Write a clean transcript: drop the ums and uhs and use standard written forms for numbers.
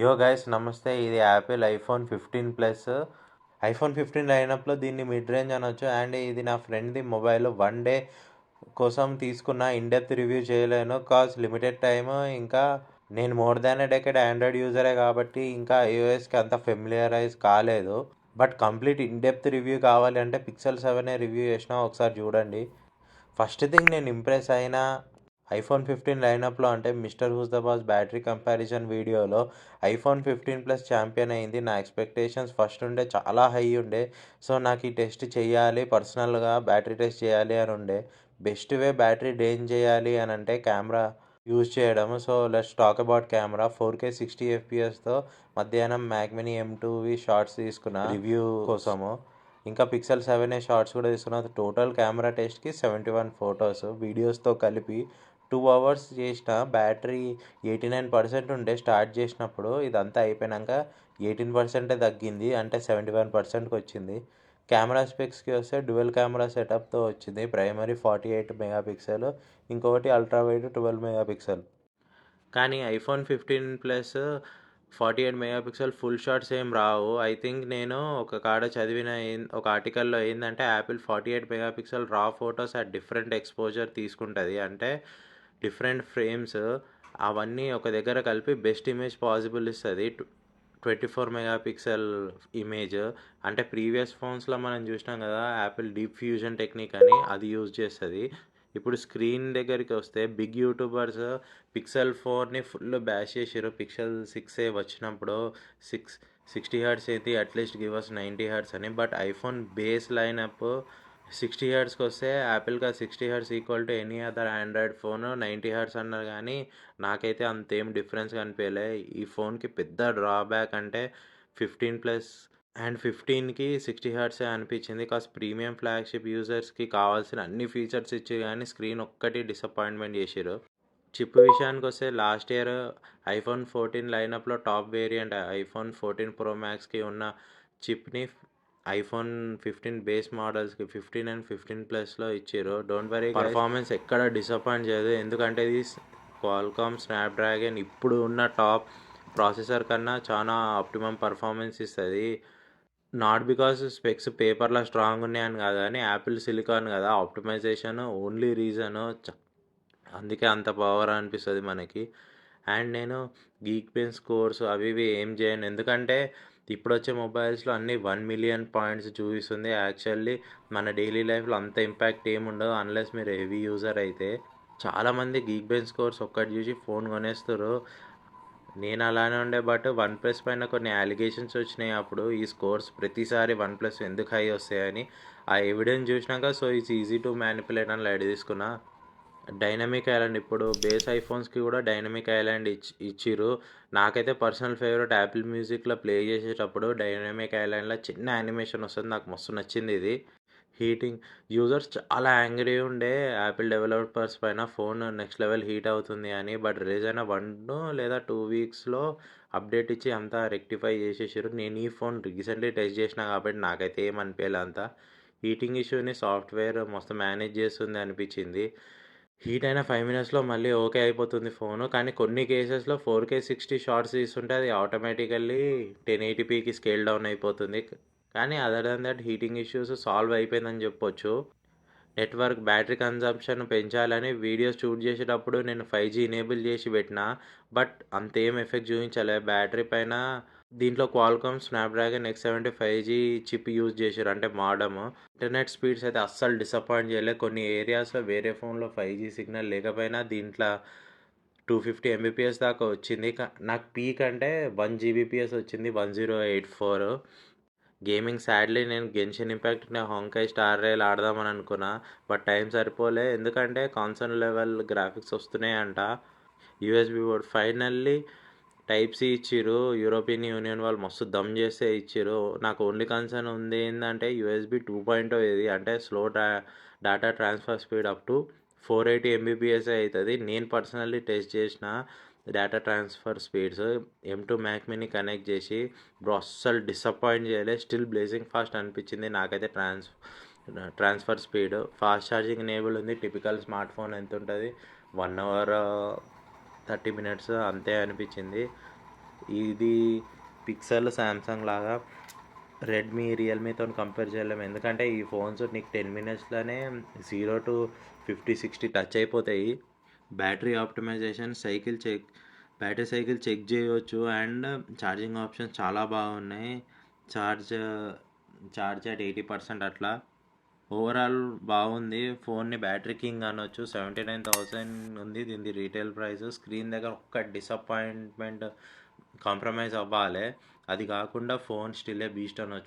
యో గైస్ నమస్తే. ఇది యాపిల్ ఐఫోన్ 15 ప్లస్. ఐఫోన్ 15 లైనప్లో దీన్ని మిడ్ రేంజ్ అనొచ్చు. అండ్ ఇది నా ఫ్రెండ్ది మొబైల్. 1 డే కోసం తీసుకున్న. ఇన్డెప్త్ రివ్యూ చేయలేను కాజ్ లిమిటెడ్ టైమ్. ఇంకా నేను మోర్ దాన్ ఎ డెకేడ్ ఆండ్రాయిడ్ యూజరే కాబట్టి ఇంకా ఐఓఎస్కి అంత ఫెమిలియరైజ్ కాలేదు. బట్ కంప్లీట్ ఇన్డెప్త్ రివ్యూ కావాలి అంటే పిక్సెల్ 7 రివ్యూ చేసిన, ఒకసారి చూడండి. ఫస్ట్ థింగ్ నేను ఇంప్రెస్ అయిన ఐఫోన్ 15 లైనప్లో అంటే Mr who's the boss battery comparison వీడియోలో ఐఫోన్ 15 ప్లస్ ఛాంపియన్ అయింది. నా ఎక్స్పెక్టేషన్స్ ఫస్ట్ ఉండే చాలా హై ఉండే. సో నాకు ఈ టెస్ట్ చేయాలి, పర్సనల్గా బ్యాటరీ టెస్ట్ చేయాలి అని ఉండే. బెస్ట్ వే బ్యాటరీ డ్రైన్ చేయాలి అని అంటే కెమెరా యూజ్ చేయడం. So let's talk about camera. 4K 60 FPSతో మధ్యాహ్నం మ్యాక్మినీ M2V షార్ట్స్ తీసుకున్న రివ్యూ కోసము. ఇంకా పిక్సెల్ 7 షార్ట్స్ కూడా తీసుకున్న. టోటల్ కెమెరా టెస్ట్కి 71 ఫొటోస్ వీడియోస్తో కలిపి 2 hours చేసిన. బ్యాటరీ 89% ఉండే స్టార్ట్ చేసినప్పుడు. ఇదంతా అయిపోయాక 18% తగ్గింది, అంటే 71%కి వచ్చింది. కెమెరా స్పెక్స్కి వస్తే డ్యువల్ కెమెరా సెటప్తో వచ్చింది. ప్రైమరీ 48 మెగాపిక్సెల్, ఇంకొకటి అల్ట్రా వైడ్ 12 మెగాపిక్సెల్. కానీ iPhone 15 plus 48 megapixel full shots ఏం రావు. ఐ థింక్ నేను ఒక కాడ చదివిన ఒక ఆర్టికల్లో ఏంటంటే యాపిల్ 48 మెగాపిక్సెల్ రా ఫొటోస్ అట్ డిఫరెంట్ ఎక్స్పోజర్ తీసుకుంటుంది. అంటే డిఫరెంట్ ఫ్రేమ్స్ అవన్నీ ఒక దగ్గర కలిపి బెస్ట్ ఇమేజ్ పాసిబుల్ ఇస్తుంది. 24 మెగాపిక్సెల్ ఇమేజ్ అంటే ప్రీవియస్ ఫోన్స్లో మనం చూసినాం కదా, యాపిల్ డీప్ ఫ్యూజన్ టెక్నిక్ అని, అది యూజ్ చేస్తుంది. ఇప్పుడు స్క్రీన్ దగ్గరికి వస్తే బిగ్ యూట్యూబర్స్ పిక్సెల్ 4ని ఫుల్ బ్యాష్ చేసారు. పిక్సెల్ 6 వచ్చినప్పుడు 60 హర్ట్స్ అయితే అట్లీస్ట్ గివ్ అస్ 90 హర్ట్స్ అని. బట్ ఐఫోన్ బేస్ లైనప్ 60 హర్ట్స్కి వస్తే యాపిల్గా 60 hertz equal to any other Android phone. 90 hertz అన్నారు కానీ నాకైతే అంతేం డిఫరెన్స్ కనిపించలే. ఈ ఫోన్కి పెద్ద డ్రాబ్యాక్ అంటే 15 ప్లస్ అండ్ 15కి 60 హర్ట్సే అనిపించింది. కాస్త ప్రీమియం ఫ్లాగ్షిప్ యూజర్స్కి కావాల్సిన అన్ని ఫీచర్స్ ఇచ్చి కానీ స్క్రీన్ ఒక్కటి డిసప్పాయింట్మెంట్ చేసారు. చిప్ విషయానికి వస్తే లాస్ట్ ఇయర్ ఐఫోన్ 14 లైనప్లో టాప్ వేరియంట్ ఐఫోన్ 14 ప్రో మ్యాక్స్కి ఉన్న చిప్ని ఐఫోన్ 15 బేస్ మోడల్స్కి 15 అండ్ 15 ప్లస్లో ఇచ్చారు. డోంట్ వరీ, పర్ఫార్మెన్స్ ఎక్కడ డిసప్పాయింట్ చేయదు. ఎందుకంటే ఇది క్వాల్కామ్ స్నాప్డ్రాగన్ ఇప్పుడు ఉన్న టాప్ ప్రాసెసర్ కన్నా చాలా ఆప్టిమమ్ పర్ఫార్మెన్స్ ఇస్తుంది. నాట్ బికాస్ స్పెక్స్ పేపర్లో స్ట్రాంగ్ ఉన్నాయని కాదు, కానీ యాపిల్ సిలికాన్ కదా, ఆప్టిమైజేషన్ ఓన్లీ రీజను. అందుకే అంత పవర్ అనిపిస్తుంది మనకి. అండ్ నేను గీక్ బెంచ్ స్కోర్స్ అవి ఇవి ఏం చేయను, ఎందుకంటే ఇప్పుడు వచ్చే మొబైల్స్లో అన్నీ 1 మిలియన్ పాయింట్స్ చూపిస్తుంది. యాక్చువల్లీ మన డైలీ లైఫ్లో అంత ఇంపాక్ట్ ఏముండదు అన్లెస్ మీరు హెవీ యూజర్ అయితే. చాలామంది గీక్ బెంచ్ స్కోర్స్ ఒక్కటి చూసి ఫోన్ కొనేస్తారు. నేను అలానే ఉండే. బట్ వన్ ప్లస్ పైన కొన్ని అలిగేషన్స్ వచ్చినాయి అప్పుడు. ఈ స్కోర్స్ ప్రతిసారి వన్ ప్లస్ ఎందుకు హై వస్తాయని ఆ ఎవిడెన్స్ చూసినాక so it's easy to manipulate అని లైట్ తీసుకున్నా. డైనమిక్ ఐలాండ్ ఇప్పుడు బేస్ ఐఫోన్స్కి కూడా డైనమిక్ ఐలాండ్ ఇచ్చిర్రు. నాకైతే పర్సనల్ ఫేవరెట్ యాపిల్ మ్యూజిక్లో ప్లే చేసేటప్పుడు డైనమిక్ ఐలాండ్లో చిన్న యానిమేషన్ వస్తుంది. నాకు మస్తు నచ్చింది ఇది. హీటింగ్ యూజర్స్ చాలా యాంగ్రీ ఉండే యాపిల్ డెవలపర్స్ పైన, ఫోన్ నెక్స్ట్ లెవెల్ హీట్ అవుతుంది అని. బట్ రిలీజ్ అయిన 1 లేదా 2 వీక్స్లో అప్డేట్ ఇచ్చి అంతా రెక్టిఫై చేసేసారు. నేను ఈ ఫోన్ రీసెంట్లీ టెస్ట్ చేసిన కాబట్టి నాకైతే ఏమనిపించలే అంత. హీటింగ్ ఇష్యూని సాఫ్ట్వేర్ మస్తు మేనేజ్ చేస్తుంది అనిపించింది. హీట్ అయిన 5 మినిట్స్లో మళ్ళీ ఓకే అయిపోతుంది ఫోను. కానీ కొన్ని కేసెస్లో 4K 60 షార్ట్స్ తీస్తుంటే అది ఆటోమేటికల్లీ 1080pకి స్కేల్ డౌన్ అయిపోతుంది. కానీ other than that heating issues solve అయిపోయిందని చెప్పొచ్చు. నెట్వర్క్ బ్యాటరీ కన్జంప్షన్ పెంచాలని వీడియోస్ షూట్ చేసేటప్పుడు నేను 5G ఎనేబుల్ చేసి పెట్టిన. బట్ అంతేం ఎఫెక్ట్ చూపించలే బ్యాటరీ పైన. దీంట్లో Qualcomm Snapdragon X70 5G chip use చేశారు, అంటే మోడమ్. ఇంటర్నెట్ స్పీడ్స్ అయితే అస్సలు డిసప్పాయింట్ చేయలేదు. కొన్ని ఏరియాస్లో వేరే ఫోన్లో 5G సిగ్నల్ లేకపోయినా దీంట్లో 250 Mbps దాకా వచ్చింది. నాకు పీక్ అంటే 1 Gbps వచ్చింది, 1084. గేమింగ్ సాడ్లీ నేను Genshin impact Honkai star rail ఆడదామని అనుకున్నా. బట్ టైం సరిపోలే, ఎందుకంటే కాన్సోల్ లెవెల్ గ్రాఫిక్స్ వస్తున్నాయంట. USB port finally type C ఇచ్చిర్రు. యూరోపియన్ యూనియన్ వాళ్ళు మస్తు దమ్ చేస్తే ఇచ్చిర్రు. నాకు ఓన్లీ కన్సర్న్ ఉంది ఏంటంటే USB 2.0 ఇది, అంటే slow data transfer speed up to 480 Mbps అవుతుంది. నేను పర్సనల్లీ టెస్ట్ చేసిన data transfer speeds M2 Mac mini connect చేసి బ్రో అస్సలు డిసప్పాయింట్ చేయలేదు. స్టిల్ బ్లేజింగ్ ఫాస్ట్ అనిపించింది నాకైతే. Transfer speed fast charging enable ఉంది. టిపికల్ స్మార్ట్ ఫోన్ ఎంత ఉంటుంది 1 hour 30 minutes అంతే అనిపించింది. ఇది పిక్సెల్ సామ్సంగ్ లాగా రెడ్మీ రియల్మీతో కంపేర్ చేయలేము, ఎందుకంటే ఈ ఫోన్స్ నీకు 10 మినిట్స్లోనే 0 to 50-60 టచ్ అయిపోతాయి. Battery optimization battery cycle check చేయవచ్చు, అండ్ ఛార్జింగ్ ఆప్షన్స్ చాలా బాగున్నాయి. ఛార్జ్ అట్ 80% అట్లా. ఓవరాల్ బాగుంది. ఫోన్ని బ్యాటరీ కింగ్ అనొచ్చు. 79,000 ఉంది దీని రీటైల్ ప్రైస్. స్క్రీన్ దగ్గర ఒక్క డిసప్పాయింట్మెంట్, కాంప్రమైజ్ అవ్వాలి. అది కాకుండా ఫోన్ స్టిల్ ఏ బీస్ట్ అనొచ్చు.